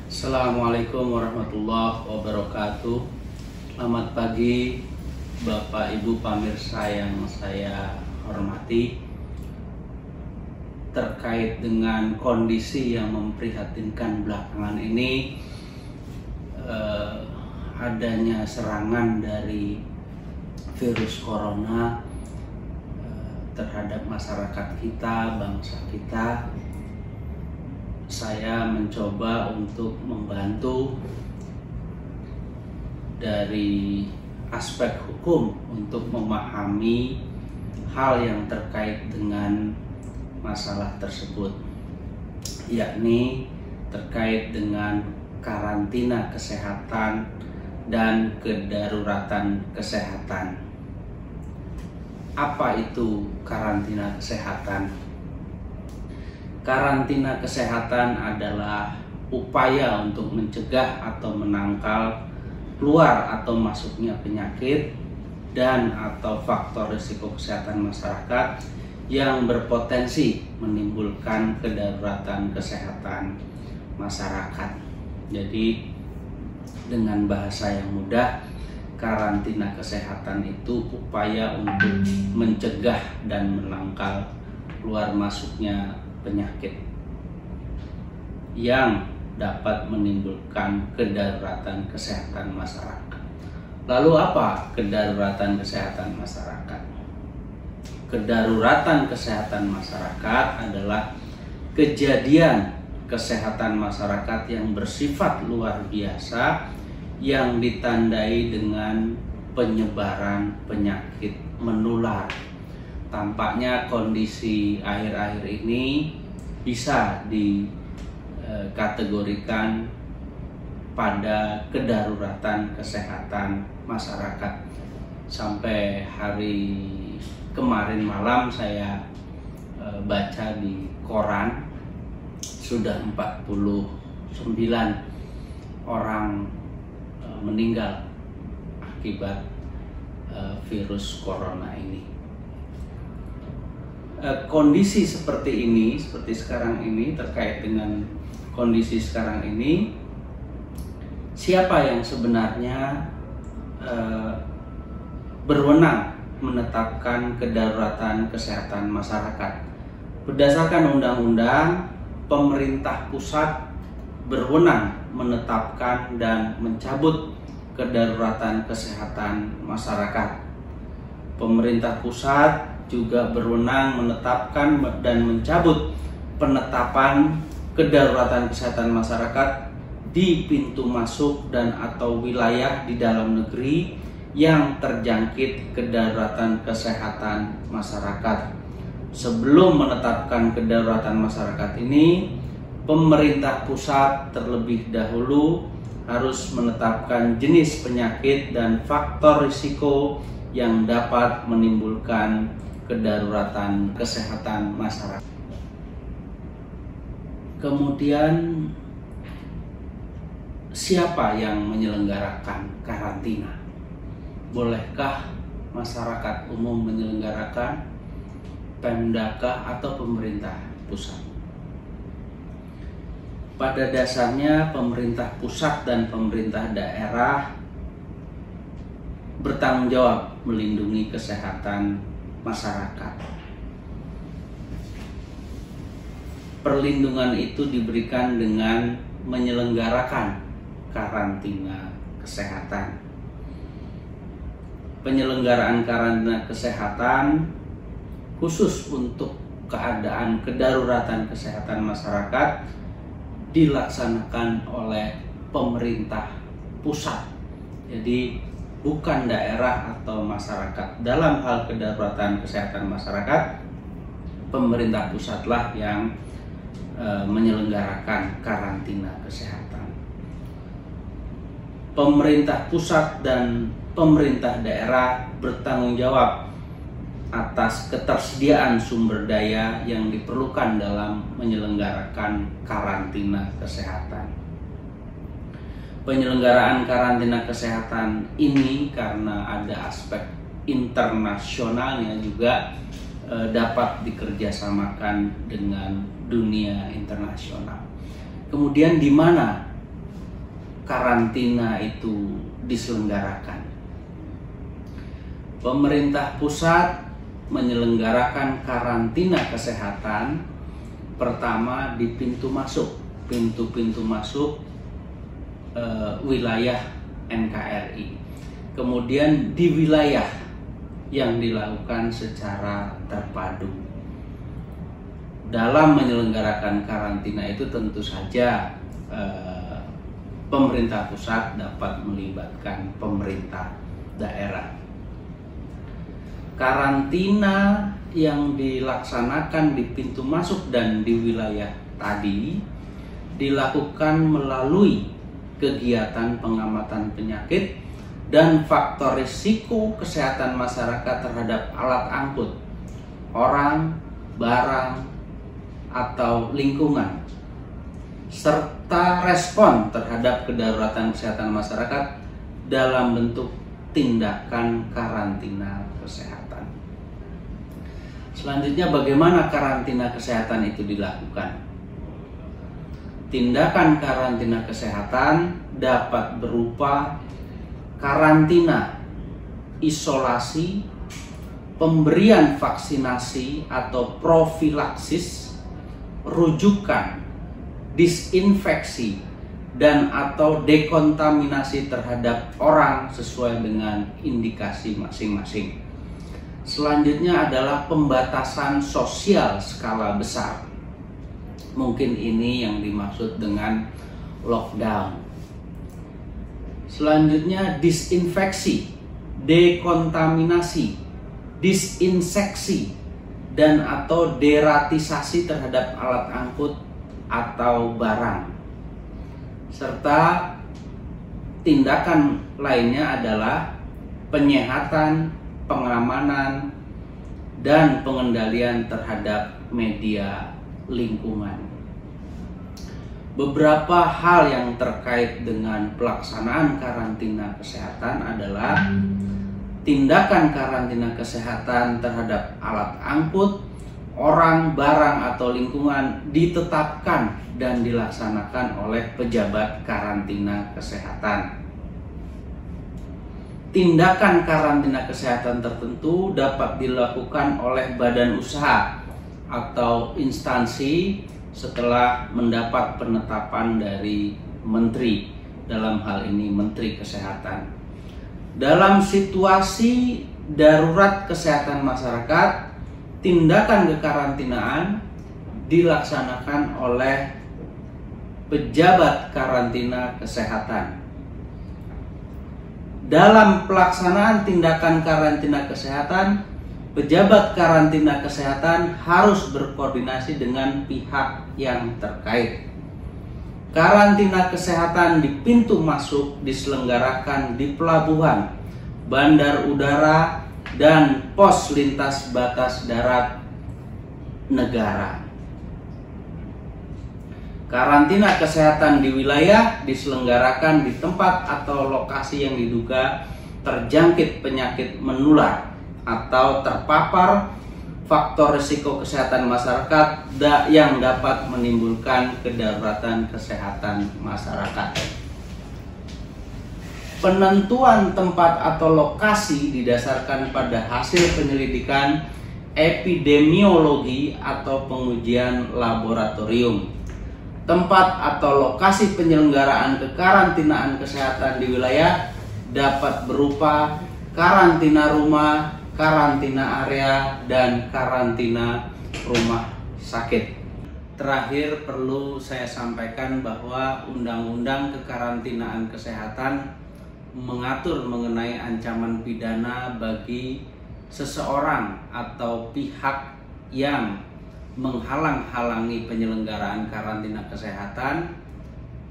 Assalamualaikum warahmatullahi wabarakatuh. Selamat pagi Bapak Ibu pemirsa yang saya hormati. Terkait dengan kondisi yang memprihatinkan belakangan ini, adanya serangan dari virus corona terhadap masyarakat kita, bangsa kita. Saya mencoba untuk membantu dari aspek hukum untuk memahami hal yang terkait dengan masalah tersebut, yakni terkait dengan karantina kesehatan dan kedaruratan kesehatan. Apa itu karantina kesehatan? Karantina kesehatan adalah upaya untuk mencegah atau menangkal keluar atau masuknya penyakit dan atau faktor risiko kesehatan masyarakat yang berpotensi menimbulkan kedaruratan kesehatan masyarakat. Jadi dengan bahasa yang mudah, karantina kesehatan itu upaya untuk mencegah dan menangkal keluar masuknya penyakit yang dapat menimbulkan kedaruratan kesehatan masyarakat. Lalu apa kedaruratan kesehatan masyarakat? Kedaruratan kesehatan masyarakat adalah kejadian kesehatan masyarakat yang bersifat luar biasa yang ditandai dengan penyebaran penyakit menular. Tampaknya kondisi akhir-akhir ini bisa dikategorikan pada kedaruratan kesehatan masyarakat. Sampai hari kemarin malam saya baca di koran sudah 49 orang meninggal akibat virus corona ini. Kondisi seperti ini, seperti sekarang ini, terkait dengan kondisi sekarang ini, siapa yang sebenarnya berwenang menetapkan kedaruratan kesehatan masyarakat? Berdasarkan undang-undang, pemerintah pusat berwenang menetapkan dan mencabut kedaruratan kesehatan masyarakat. Pemerintah pusat juga berwenang menetapkan dan mencabut penetapan kedaruratan kesehatan masyarakat di pintu masuk dan atau wilayah di dalam negeri yang terjangkit kedaruratan kesehatan masyarakat. Sebelum menetapkan kedaruratan masyarakat ini, pemerintah pusat terlebih dahulu harus menetapkan jenis penyakit dan faktor risiko yang dapat menimbulkan kedaruratan kesehatan masyarakat. Kemudian siapa yang menyelenggarakan karantina? Bolehkah masyarakat umum menyelenggarakan, Pemdakah atau pemerintah pusat? Pada dasarnya pemerintah pusat dan pemerintah daerah bertanggung jawab melindungi kesehatan masyarakat. Perlindungan itu diberikan dengan menyelenggarakan karantina kesehatan. Penyelenggaraan karantina kesehatan khusus untuk keadaan kedaruratan kesehatan masyarakat dilaksanakan oleh pemerintah pusat. Jadi bukan daerah atau masyarakat. Dalam hal kedaruratan kesehatan masyarakat, pemerintah pusatlah yang menyelenggarakan karantina kesehatan. Pemerintah pusat dan pemerintah daerah bertanggung jawab atas ketersediaan sumber daya yang diperlukan dalam menyelenggarakan karantina kesehatan. Penyelenggaraan karantina kesehatan ini karena ada aspek internasionalnya juga dapat dikerjasamakan dengan dunia internasional. Kemudian di mana karantina itu diselenggarakan. Pemerintah pusat menyelenggarakan karantina kesehatan pertama di pintu masuk wilayah NKRI, kemudian di wilayah yang dilakukan secara terpadu. Dalam menyelenggarakan karantina itu tentu saja pemerintah pusat dapat melibatkan pemerintah daerah. Karantina yang dilaksanakan di pintu masuk dan di wilayah tadi dilakukan melalui kegiatan pengamatan penyakit dan faktor risiko kesehatan masyarakat terhadap alat angkut, orang, barang, atau lingkungan, serta respon terhadap kedaruratan kesehatan masyarakat dalam bentuk tindakan karantina kesehatan. Selanjutnya, bagaimana karantina kesehatan itu dilakukan? Tindakan karantina kesehatan dapat berupa karantina, isolasi, pemberian vaksinasi atau profilaksis, rujukan, disinfeksi, dan atau dekontaminasi terhadap orang sesuai dengan indikasi masing-masing. Selanjutnya adalah pembatasan sosial skala besar. Mungkin ini yang dimaksud dengan lockdown. Selanjutnya disinfeksi, dekontaminasi, disinseksi, dan atau deratisasi terhadap alat angkut atau barang. Serta tindakan lainnya adalah penyehatan, pengamanan, dan pengendalian terhadap media lingkungan. Beberapa hal yang terkait dengan pelaksanaan karantina kesehatan adalah tindakan karantina kesehatan terhadap alat angkut, orang, barang, atau lingkungan ditetapkan dan dilaksanakan oleh pejabat karantina kesehatan. Tindakan karantina kesehatan tertentu dapat dilakukan oleh badan usaha atau instansi setelah mendapat penetapan dari menteri, dalam hal ini Menteri Kesehatan. Dalam situasi darurat kesehatan masyarakat, tindakan kekarantinaan dilaksanakan oleh pejabat karantina kesehatan. Dalam pelaksanaan tindakan karantina kesehatan, pejabat karantina kesehatan harus berkoordinasi dengan pihak yang terkait. Karantina kesehatan di pintu masuk diselenggarakan di pelabuhan, bandar udara, dan pos lintas batas darat negara. Karantina kesehatan di wilayah diselenggarakan di tempat atau lokasi yang diduga terjangkit penyakit menular atau terpapar faktor risiko kesehatan masyarakat yang dapat menimbulkan kedaruratan kesehatan masyarakat. Penentuan tempat atau lokasi didasarkan pada hasil penyelidikan epidemiologi atau pengujian laboratorium. Tempat atau lokasi penyelenggaraan kekarantinaan kesehatan di wilayah dapat berupa karantina rumah, karantina area, dan karantina rumah sakit. Terakhir perlu saya sampaikan bahwa Undang-Undang Kekarantinaan Kesehatan mengatur mengenai ancaman pidana bagi seseorang atau pihak yang menghalang-halangi penyelenggaraan karantina kesehatan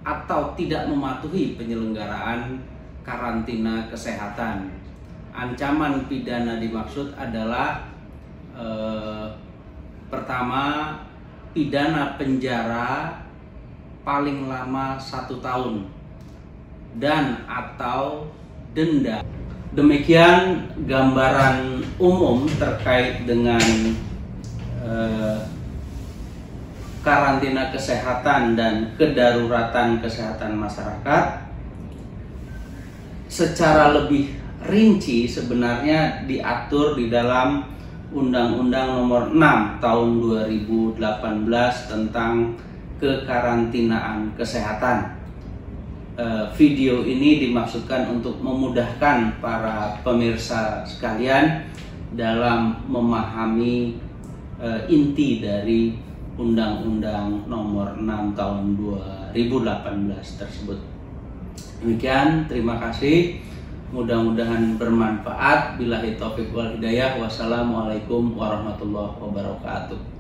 atau tidak mematuhi penyelenggaraan karantina kesehatan. Ancaman pidana dimaksud adalah pertama, pidana penjara paling lama 1 tahun dan atau denda. Demikian gambaran umum terkait dengan karantina kesehatan dan kedaruratan kesehatan masyarakat. secara lebih rinci sebenarnya diatur di dalam Undang-Undang Nomor 6 Tahun 2018 tentang kekarantinaan kesehatan. Video ini dimaksudkan untuk memudahkan para pemirsa sekalian dalam memahami inti dari Undang-Undang Nomor 6 Tahun 2018 tersebut. Demikian, terima kasih. Mudah-mudahan bermanfaat. Billahi taufiq wal hidayah. Wassalamualaikum warahmatullahi wabarakatuh.